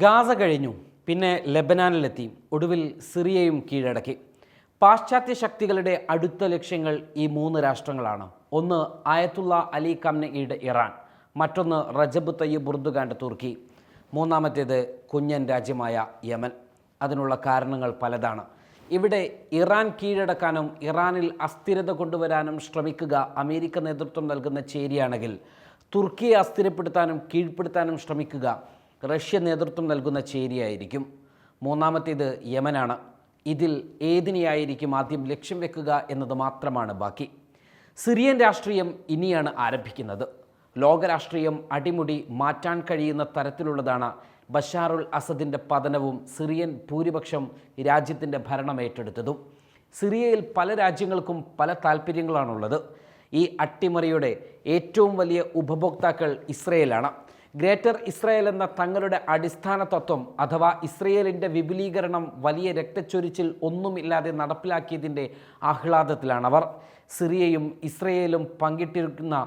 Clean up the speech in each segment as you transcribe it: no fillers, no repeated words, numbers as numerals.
Gaza കഴിഞ്ഞു, പിന്നെ ലെബനാനിലെത്തി, ഒടുവിൽ സിറിയയും കീഴടക്കി. പാശ്ചാത്യ ശക്തികളുടെ അടുത്ത ലക്ഷ്യങ്ങൾ ഈ മൂന്ന് രാഷ്ട്രങ്ങളാണ്. ഒന്ന് ആയത്തുള്ള അലി ഖാംനെയുടെ ഇറാൻ, മറ്റൊന്ന് റജബ് തയ്യിബ് എർദോഗാന്റെ തുർക്കി, മൂന്നാമത്തേത് കുഞ്ഞൻ രാജ്യമായ യമൻ. അതിനുള്ള കാരണങ്ങൾ പലതാണ്. ഇവിടെ ഇറാൻ കീഴടക്കാനും ഇറാനിൽ അസ്ഥിരത കൊണ്ടുവരാനും ശ്രമിക്കുക അമേരിക്ക നേതൃത്വം നൽകുന്ന ചേരിയാണെങ്കിൽ, തുർക്കിയെ അസ്ഥിരപ്പെടുത്താനും കീഴ്പ്പെടുത്താനും ശ്രമിക്കുക റഷ്യ നേതൃത്വം നൽകുന്ന ചേരിയായിരിക്കും. മൂന്നാമത്തേത് യമനാണ്. ഇതിൽ ഏതിനെയായിരിക്കും ആദ്യം ലക്ഷ്യം വെക്കുക എന്നത് മാത്രമാണ് ബാക്കി. സിറിയൻ രാഷ്ട്രീയം ഇനിയാണ് ആരംഭിക്കുന്നത്. ലോകരാഷ്ട്രീയം അടിമുടി മാറ്റാൻ കഴിയുന്ന തരത്തിലുള്ളതാണ് ബഷാറുൽ അസദിൻ്റെ പതനവും സിറിയൻ ഭൂരിപക്ഷം രാജ്യത്തിൻ്റെ ഭരണം ഏറ്റെടുത്തതും. സിറിയയിൽ പല രാജ്യങ്ങൾക്കും പല താല്പര്യങ്ങളാണുള്ളത്. ഈ അട്ടിമറിയുടെ ഏറ്റവും വലിയ ഉപഭോക്താക്കൾ ഇസ്രയേലാണ്. ഗ്രേറ്റർ ഇസ്രായേൽ എന്ന തങ്ങളുടെ അടിസ്ഥാന തത്വം അഥവാ ഇസ്രയേലിൻ്റെ വിപുലീകരണം വലിയ രക്തച്ചൊരിച്ചിൽ ഒന്നുമില്ലാതെ നടപ്പിലാക്കിയതിൻ്റെ ആഹ്ലാദത്തിലാണവർ. സിറിയയും ഇസ്രയേലും പങ്കിട്ടിരിക്കുന്ന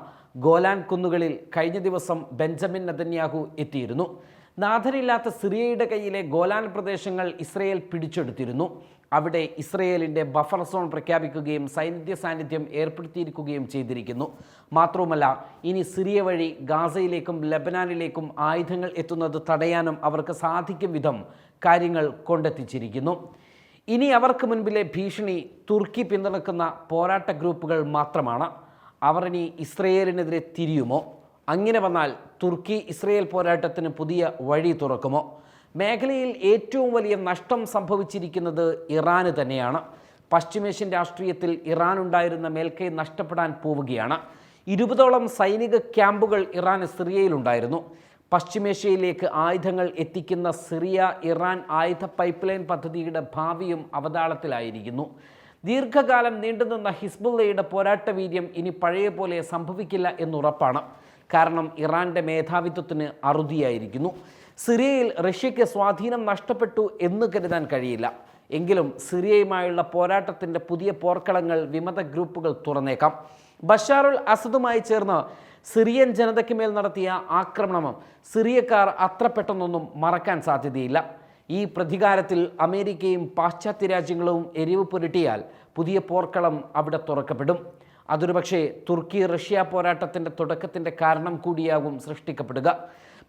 ഗോലാൻ കുന്നുകളിൽ കഴിഞ്ഞ ദിവസം ബെഞ്ചമിൻ നെതന്യാഹു എത്തിയിരുന്നു. നാഥനില്ലാത്ത സിറിയയുടെ കയ്യിലെ ഗോലാൻ പ്രദേശങ്ങൾ ഇസ്രയേൽ പിടിച്ചെടുത്തിരുന്നു. അവിടെ ഇസ്രയേലിൻ്റെ ബഫർ സോൺ പ്രഖ്യാപിക്കുകയും സൈനിക സാന്നിധ്യം ഏർപ്പെടുത്തിയിരിക്കുകയും ചെയ്തിരിക്കുന്നു. മാത്രവുമല്ല, ഇനി സിറിയ വഴി ഗാസയിലേക്കും ലെബനാനിലേക്കും ആയുധങ്ങൾ എത്തുന്നത് തടയാനും അവർക്ക് സാധിക്കും വിധം കാര്യങ്ങൾ കൊണ്ടെത്തിച്ചിരിക്കുന്നു. ഇനി അവർക്ക് മുൻപിലെ ഭീഷണി തുർക്കി പിന്തുണക്കുന്ന പോരാട്ട ഗ്രൂപ്പുകൾ മാത്രമാണ്. അവർ ഇനി ഇസ്രയേലിനെതിരെ തിരിയുമോ? അങ്ങനെ വന്നാൽ തുർക്കി ഇസ്രയേൽ പോരാട്ടത്തിന് പുതിയ വഴി തുറക്കുമോ? മേഖലയിൽ ഏറ്റവും വലിയ നഷ്ടം സംഭവിച്ചിരിക്കുന്നത് ഇറാന് തന്നെയാണ്. പശ്ചിമേഷ്യൻ രാഷ്ട്രീയത്തിൽ ഇറാൻ ഉണ്ടായിരുന്ന മേൽക്കൈ നഷ്ടപ്പെടാൻ പോവുകയാണ്. 20ഓളം സൈനിക ക്യാമ്പുകൾ ഇറാൻ സിറിയയിലുണ്ടായിരുന്നു. പശ്ചിമേഷ്യയിലേക്ക് ആയുധങ്ങൾ എത്തിക്കുന്ന സിറിയ ഇറാൻ ആയുധ പൈപ്പ് ലൈൻ പദ്ധതിയുടെ ഭാവിയും അവതാളത്തിലായിരിക്കുന്നു. ദീർഘകാലം നീണ്ടുനിന്ന ഹിസ്ബുള്ളയുടെ പോരാട്ട വീര്യം ഇനി പഴയ പോലെ സംഭവിക്കില്ല എന്നുറപ്പാണ്. കാരണം ഇറാൻ്റെ മേധാവിത്വത്തിന് അറുതിയായിരിക്കുന്നു. സിറിയയിൽ റഷ്യയ്ക്ക് സ്വാധീനം നഷ്ടപ്പെട്ടു എന്ന് കരുതാൻ കഴിയില്ല. എങ്കിലും സിറിയയുമായുള്ള പോരാട്ടത്തിൻ്റെ പുതിയ പോർക്കളങ്ങൾ വിമത ഗ്രൂപ്പുകൾ തുറന്നേക്കാം. ബഷാറുൽ അസദുമായി ചേർന്ന് സിറിയൻ ജനതയ്ക്ക് മേൽ നടത്തിയ ആക്രമണം സിറിയക്കാർ അത്ര പെട്ടെന്നൊന്നും മറക്കാൻ സാധ്യതയില്ല. ഈ പ്രതികാരത്തിൽ അമേരിക്കയും പാശ്ചാത്യ രാജ്യങ്ങളും എരിവ് പുരട്ടിയാൽ പുതിയ പോർക്കളം അവിടെ തുറക്കപ്പെടും. അതൊരു പക്ഷേ തുർക്കി റഷ്യ പോരാട്ടത്തിൻ്റെ തുടക്കത്തിൻ്റെ കാരണം കൂടിയാകും സൃഷ്ടിക്കപ്പെടുക.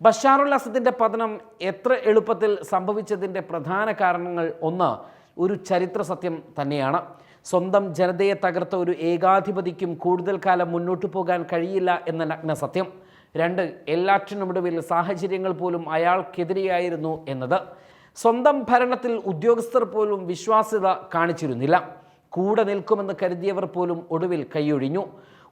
ബഷാറുൽ അസദിൻ്റെ പതനം എത്ര എളുപ്പത്തിൽ സംഭവിച്ചതിൻ്റെ പ്രധാന കാരണങ്ങൾ ഒന്ന്, ഒരു ചരിത്ര സത്യം തന്നെയാണ്. സ്വന്തം ജനതയെ തകർത്ത ഒരു ഏകാധിപതിക്കും കൂടുതൽ കാലം മുന്നോട്ടു പോകാൻ കഴിയില്ല എന്ന നഗ്ന സത്യം. രണ്ട്, എല്ലാറ്റിനുമൊടുവിൽ സാഹചര്യങ്ങൾ പോലും അയാൾക്കെതിരെയായിരുന്നു എന്നത്. സ്വന്തം ഭരണത്തിൽ ഉദ്യോഗസ്ഥർ പോലും വിശ്വാസ്യത കാണിച്ചിരുന്നില്ല. കൂടെ നിൽക്കുമെന്ന് കരുതിയവർ പോലും ഒടുവിൽ കൈയൊഴിഞ്ഞു.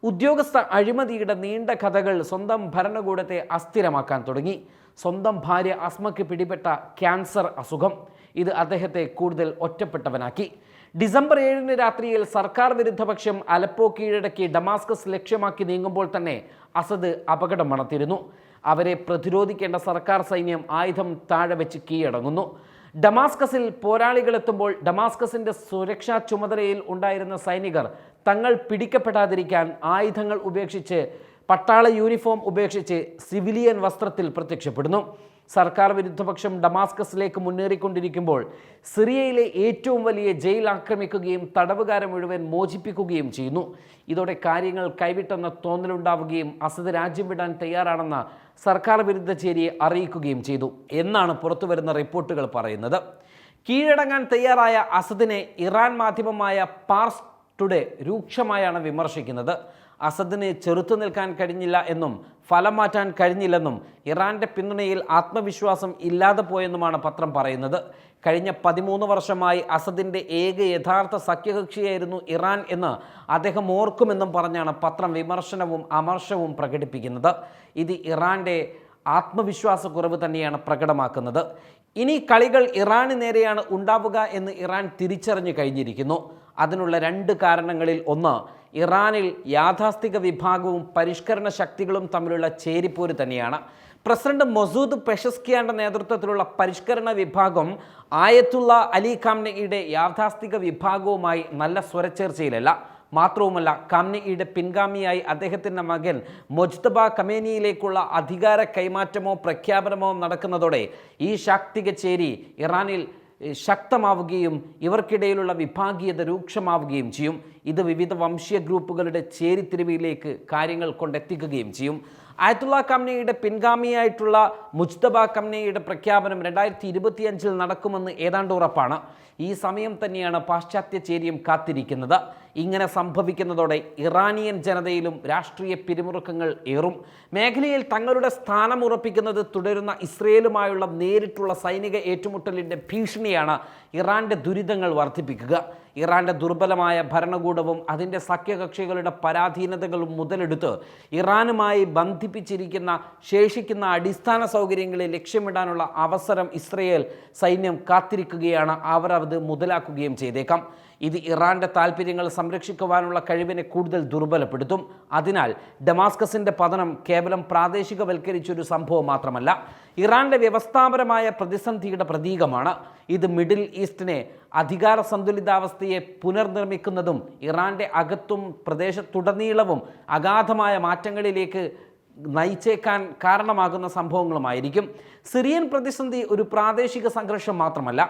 ഉദ്യോഗസ്ഥ അഴിമതിയുടെ നീണ്ട കഥകൾ സ്വന്തം ഭരണകൂടത്തെ അസ്ഥിരമാക്കാൻ തുടങ്ങി. സ്വന്തം ഭാര്യ അസ്മയ്ക്ക് പിടിപെട്ട ക്യാൻസർ അസുഖം ഇത് അദ്ദേഹത്തെ കൂടുതൽ ഒറ്റപ്പെട്ടവനാക്കി. ഡിസംബർ 7 രാത്രിയിൽ സർക്കാർ വിരുദ്ധപക്ഷം അലപ്പോ കീഴടക്കി ഡമാസ്കസ് ലക്ഷ്യമാക്കി നീങ്ങുമ്പോൾ തന്നെ അസദ് അപകടം മണത്തിരുന്നു. അവരെ പ്രതിരോധിക്കേണ്ട സർക്കാർ സൈന്യം ആയുധം താഴെ വെച്ച് കീഴടങ്ങുന്നു. ഡമാസ്കസിൽ പോരാളികളെത്തുമ്പോൾ ഡമാസ്കസിൻ്റെ സുരക്ഷാ ചുമതലയിൽ ഉണ്ടായിരുന്ന സൈനികർ തങ്ങൾ പിടിക്കപ്പെടാതിരിക്കാൻ ആയുധങ്ങൾ ഉപേക്ഷിച്ച്, പട്ടാള യൂണിഫോം ഉപേക്ഷിച്ച് സിവിലിയൻ വസ്ത്രത്തിൽ പ്രത്യക്ഷപ്പെടുന്നു. സർക്കാർ വിരുദ്ധപക്ഷം ഡമാസ്കസിലേക്ക് മുന്നേറിക്കൊണ്ടിരിക്കുമ്പോൾ സിറിയയിലെ ഏറ്റവും വലിയ ജയിൽ ആക്രമിക്കുകയും തടവുകാരെ മുഴുവൻ മോചിപ്പിക്കുകയും ചെയ്യുന്നു. ഇതോടെ കാര്യങ്ങൾ കൈവിട്ടെന്ന തോന്നലുണ്ടാവുകയും അസദ് രാജ്യം വിടാൻ തയ്യാറാണെന്ന് സർക്കാർ വിരുദ്ധ ചേരിയെ അറിയിക്കുകയും ചെയ്തു എന്നാണ് പുറത്തുവരുന്ന റിപ്പോർട്ടുകൾ പറയുന്നത്. കീഴടങ്ങാൻ തയ്യാറായ അസദിനെ ഇറാൻ മാധ്യമമായ പാർസ് ടുഡേ രൂക്ഷമായാണ് വിമർശിക്കുന്നത്. അസദിന് ചെറുത്തു നിൽക്കാൻ കഴിഞ്ഞില്ല എന്നും ഫലം മാറ്റാൻ കഴിഞ്ഞില്ലെന്നും ഇറാൻ്റെ പിന്തുണയിൽ ആത്മവിശ്വാസം ഇല്ലാതെ പോയെന്നുമാണ് പത്രം പറയുന്നത്. കഴിഞ്ഞ 13 വർഷമായി അസദിൻ്റെ ഏക യഥാർത്ഥ സഖ്യകക്ഷിയായിരുന്നു ഇറാൻ എന്ന് അദ്ദേഹം ഓർക്കുമെന്നും പറഞ്ഞാണ് പത്രം വിമർശനവും അമർഷവും പ്രകടിപ്പിക്കുന്നത്. ഇത് ഇറാൻ്റെ ആത്മവിശ്വാസക്കുറവ് തന്നെയാണ് പ്രകടമാക്കുന്നത്. ഇനി കളികൾ ഇറാന് നേരെയാണ് ഉണ്ടാവുക എന്ന് ഇറാൻ തിരിച്ചറിഞ്ഞു കഴിഞ്ഞിരിക്കുന്നു. അതിനുള്ള 2 കാരണങ്ങളിൽ ഒന്ന്, ഇറാനിൽ യാഥാസ്ഥിക വിഭാഗവും പരിഷ്കരണ ശക്തികളും തമ്മിലുള്ള ചേരിപ്പോര് തന്നെയാണ്. പ്രസിഡന്റ് മൊസൂദ് പെഷസ്കിയാന്റെ നേതൃത്വത്തിലുള്ള പരിഷ്കരണ വിഭാഗം ആയത്തുള്ള അലി ഖാംനെയുടെ യാഥാസ്ഥിക വിഭാഗവുമായി നല്ല സ്വരച്ചേർച്ചയിലല്ല. മാത്രവുമല്ല, ഖാംനെഇയുടെ പിൻഗാമിയായി അദ്ദേഹത്തിൻ്റെ മകൻ മൊജ്തബ ഖമേനിയിലേക്കുള്ള അധികാര കൈമാറ്റമോ പ്രഖ്യാപനമോ നടക്കുന്നതോടെ ഈ ശാക്തിക ചേരി ഇറാനിൽ ശക്തമാവുകയും ഇവർക്കിടയിലുള്ള വിഭാഗീയത രൂക്ഷമാവുകയും ചെയ്യും. ഇത് വിവിധ വംശീയ ഗ്രൂപ്പുകളുടെ ചേരിതിരിവിലേക്ക് കാര്യങ്ങൾ കൊണ്ടെത്തിക്കുകയും ചെയ്യും. ആയത്തുള്ള ഖാംനെഇയുടെ പിൻഗാമിയായിട്ടുള്ള മുജ്തബ ഖാംനെഇയുടെ പ്രഖ്യാപനം 2025 നടക്കുമെന്ന് ഏതാണ്ട് ഉറപ്പാണ്. ഈ സമയം തന്നെയാണ് പാശ്ചാത്യ ചേരിയും കാത്തിരിക്കുന്നത്. ഇങ്ങനെ സംഭവിക്കുന്നതോടെ ഇറാനിയൻ ജനതയിലും രാഷ്ട്രീയ പിരിമുറുക്കങ്ങൾ ഏറും. മേഖലയിൽ തങ്ങളുടെ സ്ഥാനം ഉറപ്പിക്കുന്നത് തുടരുന്ന ഇസ്രയേലുമായുള്ള നേരിട്ടുള്ള സൈനിക ഏറ്റുമുട്ടലിൻ്റെ ഭീഷണിയാണ് ഇറാൻ്റെ ദുരിതങ്ങൾ വർദ്ധിപ്പിക്കുക. ഇറാൻ്റെ ദുർബലമായ ഭരണകൂടവും അതിൻ്റെ സഖ്യകക്ഷികളുടെ പരാധീനതകളും മുതലെടുത്ത് ഇറാനുമായി ബന്ധിപ്പിച്ചിരിക്കുന്ന ശേഷിക്കുന്ന അടിസ്ഥാന സൗകര്യങ്ങളെ ലക്ഷ്യമിടാനുള്ള അവസരം ഇസ്രയേൽ സൈന്യം കാത്തിരിക്കുകയാണ്. അവർ അത് മുതലാക്കുകയും ചെയ്തേക്കാം. ഇത് ഇറാൻ്റെ താൽപ്പര്യങ്ങൾ സംരക്ഷിക്കുവാനുള്ള കഴിവിനെ കൂടുതൽ ദുർബലപ്പെടുത്തും. അതിനാൽ ഡമാസ്കസിൻ്റെ പതനം കേവലം പ്രാദേശികവൽക്കരിച്ചൊരു സംഭവം മാത്രമല്ല, ഇറാൻ്റെ വ്യവസ്ഥാപരമായ പ്രതിസന്ധിയുടെ പ്രതീകമാണ്. ഇത് മിഡിൽ ഈസ്റ്റിനെ അധികാര സന്തുലിതാവസ്ഥയെ പുനർനിർമ്മിക്കുന്നതും ഇറാൻ്റെ അകത്തും പ്രദേശത്തുടനീളവും അഗാധമായ മാറ്റങ്ങളിലേക്ക് നയിച്ചേക്കാൻ കാരണമാകുന്ന സംഭവങ്ങളുമായിരിക്കും. സിറിയൻ പ്രതിസന്ധി ഒരു പ്രാദേശിക സംഘർഷം മാത്രമല്ല,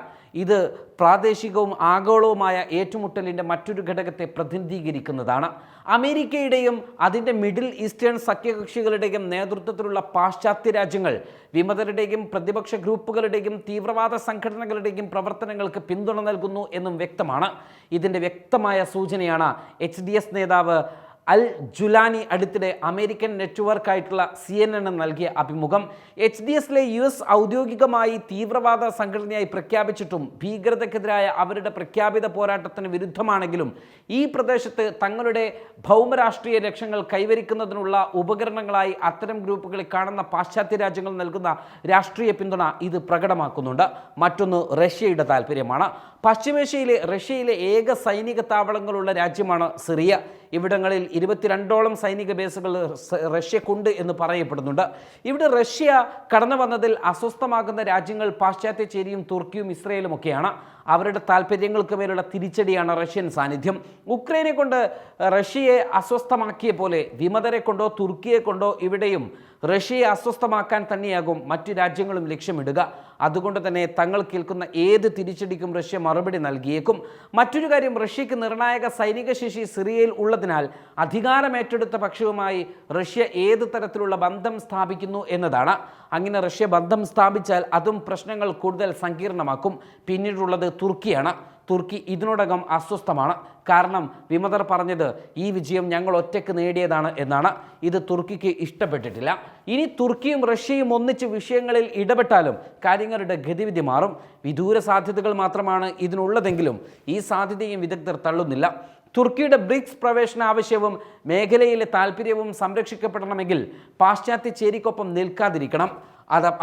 ഇത് പ്രാദേശികവും ആഗോളവുമായ ഏറ്റുമുട്ടലിൻ്റെ മറ്റൊരു ഘടകത്തെ പ്രതിനിധീകരിക്കുന്നതാണ്. അമേരിക്കയുടെയും അതിൻ്റെ മിഡിൽ ഈസ്റ്റേൺ സഖ്യകക്ഷികളുടെയും നേതൃത്വത്തിലുള്ള പാശ്ചാത്യ രാജ്യങ്ങൾ വിമതരുടെയും പ്രതിപക്ഷ ഗ്രൂപ്പുകളുടെയും തീവ്രവാദ സംഘടനകളുടെയും പ്രവർത്തനങ്ങൾക്ക് പിന്തുണ നൽകുന്നു എന്നും വ്യക്തമാണ്. ഇതിൻ്റെ വ്യക്തമായ സൂചനയാണ് HDS നേതാവ് അൽ ജുലാനി അടുത്തിടെ അമേരിക്കൻ നെറ്റ്വർക്കായിട്ടുള്ള CNN നൽകിയ അഭിമുഖം. HDSലെ US ഔദ്യോഗികമായി തീവ്രവാദ സംഘടനയായി പ്രഖ്യാപിച്ചിട്ടും ഭീകരതയ്ക്കെതിരായ അവരുടെ പ്രഖ്യാപിത പോരാട്ടത്തിന് വിരുദ്ധമാണെങ്കിലും ഈ പ്രദേശത്ത് തങ്ങളുടെ ഭൗമരാഷ്ട്രീയ ലക്ഷ്യങ്ങൾ കൈവരിക്കുന്നതിനുള്ള ഉപകരണങ്ങളായി അത്തരം ഗ്രൂപ്പുകളെ കാണുന്ന പാശ്ചാത്യ രാജ്യങ്ങൾ നൽകുന്ന രാഷ്ട്രീയ പിന്തുണ ഇത് പ്രകടമാക്കുന്നുണ്ട്. മറ്റൊന്ന് റഷ്യയുടെ താല്പര്യമാണ്. പശ്ചിമേഷ്യയിലെ റഷ്യയിലെ ഏക സൈനിക താവളങ്ങളുള്ള രാജ്യമാണ് സിറിയ. ഇവിടങ്ങളിൽ 22ഓളം സൈനിക ബേസുകൾ റഷ്യക്കുണ്ട് എന്ന് പറയപ്പെടുന്നുണ്ട്. ഇവിടെ റഷ്യ കടന്നു വന്നതിൽ അസ്വസ്ഥമാകുന്ന രാജ്യങ്ങൾ പാശ്ചാത്യ ചേരിയും തുർക്കിയും ഇസ്രയേലും ഒക്കെയാണ്. അവരുടെ താല്പര്യങ്ങൾക്ക് മേലുള്ള തിരിച്ചടിയാണ് റഷ്യൻ സാന്നിധ്യം. ഉക്രൈനെ കൊണ്ട് റഷ്യയെ അസ്വസ്ഥമാക്കിയ പോലെ വിമതരെ കൊണ്ടോ തുർക്കിയെ കൊണ്ടോ ഇവിടെയും റഷ്യയെ അസ്വസ്ഥമാക്കാൻ തന്നെയാകും മറ്റു രാജ്യങ്ങളും ലക്ഷ്യമിടുക. അതുകൊണ്ട് തന്നെ തങ്ങൾ കേൾക്കുന്ന ഏത് തിരിച്ചടിക്കും റഷ്യ മറുപടി നൽകിയേക്കും. മറ്റൊരു കാര്യം, റഷ്യക്ക് നിർണായക സൈനിക ശേഷി സിറിയയിൽ ഉള്ളതിനാൽ അധികാരമേറ്റെടുത്ത പക്ഷവുമായി റഷ്യ ഏത് തരത്തിലുള്ള ബന്ധം സ്ഥാപിക്കുന്നു എന്നതാണ്. അങ്ങനെ റഷ്യ ബന്ധം സ്ഥാപിച്ചാൽ അതും പ്രശ്നങ്ങൾ കൂടുതൽ സങ്കീർണമാക്കും. പിന്നീടുള്ളത് തുർക്കിയാണ്. തുർക്കി ഇതിനോടകം അസ്വസ്ഥമാണ്. കാരണം വിമതർ പറഞ്ഞത് ഈ വിജയം ഞങ്ങൾ ഒറ്റയ്ക്ക് നേടിയതാണ് എന്നാണ്. ഇത് തുർക്കിക്ക് ഇഷ്ടപ്പെട്ടിട്ടില്ല. ഇനി തുർക്കിയും റഷ്യയും ഒന്നിച്ച് വിഷയങ്ങളിൽ ഇടപെട്ടാലും കാര്യങ്ങളുടെ ഗതിവിധി മാറും. വിദൂര സാധ്യതകൾ മാത്രമാണ് ഇതിനുള്ളതെങ്കിലും ഈ സാധ്യതയും വിദഗ്ധർ തള്ളുന്നില്ല. തുർക്കിയുടെ ബ്രിക്സ് പ്രവേശന ആവശ്യവും മേഖലയിലെ താൽപ്പര്യവും സംരക്ഷിക്കപ്പെടണമെങ്കിൽ പാശ്ചാത്യ ചേരിക്കൊപ്പം നിൽക്കാതിരിക്കണം.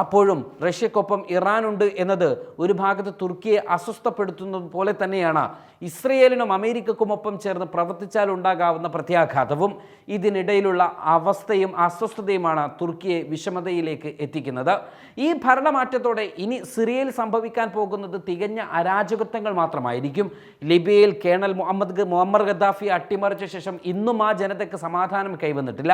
അപ്പോഴും റഷ്യക്കൊപ്പം ഇറാനുണ്ട് എന്നത് ഒരു ഭാഗത്ത് തുർക്കിയെ അസ്വസ്ഥപ്പെടുത്തുന്നത് പോലെ തന്നെയാണ് ഇസ്രയേലിനും അമേരിക്കക്കുമൊപ്പം ചേർന്ന് പ്രവർത്തിച്ചാൽ ഉണ്ടാകാവുന്ന പ്രത്യാഘാതവും. ഇതിനിടയിലുള്ള അവസ്ഥയും അസ്വസ്ഥതയുമാണ് തുർക്കിയെ വിഷമതയിലേക്ക് എത്തിക്കുന്നത്. ഈ ഭരണമാറ്റത്തോടെ ഇനി സിറിയയിൽ സംഭവിക്കാൻ പോകുന്നത് തികഞ്ഞ അരാജകത്വങ്ങൾ മാത്രമായിരിക്കും. ലിബിയയിൽ കേണൽ മുഅമ്മർ ഗദ്ദാഫി അട്ടിമറിച്ച ശേഷം ഇന്നും ആ ജനതയ്ക്ക് സമാധാനം കൈവന്നിട്ടില്ല.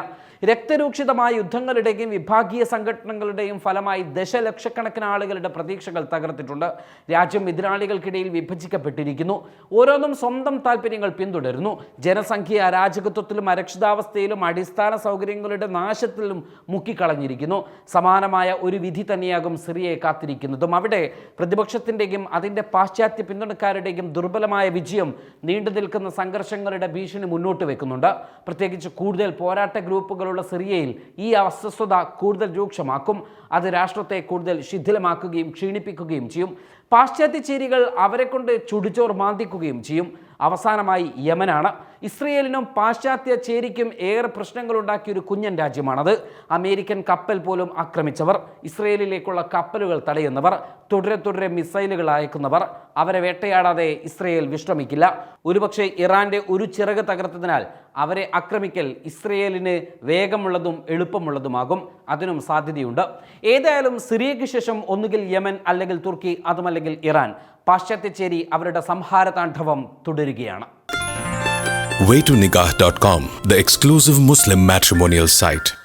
രക്തരൂക്ഷിതമായ യുദ്ധങ്ങളുടെയും വിഭാഗീയ സംഘടനകളുടെയും ഫലമായി ദശലക്ഷക്കണക്കിന് ആളുകളുടെ പ്രതീക്ഷകൾ തകർത്തിട്ടുണ്ട്. രാജ്യം എതിരാളികൾക്കിടയിൽ വിഭജിക്കപ്പെട്ടിരിക്കുന്നു. ഓരോന്നും സ്വന്തം താല്പര്യങ്ങൾ പിന്തുടരുന്നു. ജനസംഖ്യ അരാജകത്വത്തിലും അരക്ഷിതാവസ്ഥയിലും അടിസ്ഥാന സൗകര്യങ്ങളുടെ നാശത്തിലും മുക്കിക്കളഞ്ഞിരിക്കുന്നു. സമാനമായ ഒരു വിധി തന്നെയാകും സിറിയയെ കാത്തിരിക്കുന്നതും. അവിടെ പ്രതിപക്ഷത്തിൻ്റെയും അതിൻ്റെ പാശ്ചാത്യ പിന്തുണക്കാരുടെയും ദുർബലമായ വിജയം നീണ്ടു നിൽക്കുന്ന സംഘർഷങ്ങളുടെ ഭീഷണി മുന്നോട്ട് വെക്കുന്നുണ്ട്. പ്രത്യേകിച്ച് കൂടുതൽ പോരാട്ട ഗ്രൂപ്പുകളുള്ള സിറിയയിൽ ഈ അസ്വസ്ഥത കൂടുതൽ രൂക്ഷമാക്കും. അത് രാഷ്ട്രത്തെ കൂടുതൽ ശിഥിലമാക്കുകയും ക്ഷീണിപ്പിക്കുകയും ചെയ്യും. പാശ്ചാത്യ ചേരികൾ അവരെ കൊണ്ട് ചുടുചോർ മാന്തിക്കുകയും ചെയ്യും. അവസാനമായി യമനാണ്. ഇസ്രയേലിനും പാശ്ചാത്യ ചേരിക്കും ഏറെ പ്രശ്നങ്ങളുണ്ടാക്കിയ ഒരു കുഞ്ഞൻ രാജ്യമാണത്. അമേരിക്കൻ കപ്പൽ പോലും ആക്രമിച്ചവർ, ഇസ്രയേലിലേക്കുള്ള കപ്പലുകൾ തടയുന്നവർ, തുടരെ മിസൈലുകൾ അയക്കുന്നവർ. അവരെ വേട്ടയാടാതെ ഇസ്രയേൽ വിശ്രമിക്കില്ല. ഒരുപക്ഷെ ഇറാൻ്റെ ഒരു ചിറക് തകർത്തതിനാൽ അവരെ ആക്രമിക്കൽ ഇസ്രയേലിന് വേഗമുള്ളതും എളുപ്പമുള്ളതുമാകും. അതിനും സാധ്യതയുണ്ട്. ഏതായാലും സിറിയയ്ക്ക് ശേഷം ഒന്നുകിൽ യമൻ, അല്ലെങ്കിൽ തുർക്കി, അതുമല്ലെങ്കിൽ ഇറാൻ. പാശ്ചാത്യ ചേരി അവരുടെ സംഹാര താണ്ഡവം തുടരുകയാണ്. waytonikah.com, the exclusive Muslim matrimonial site.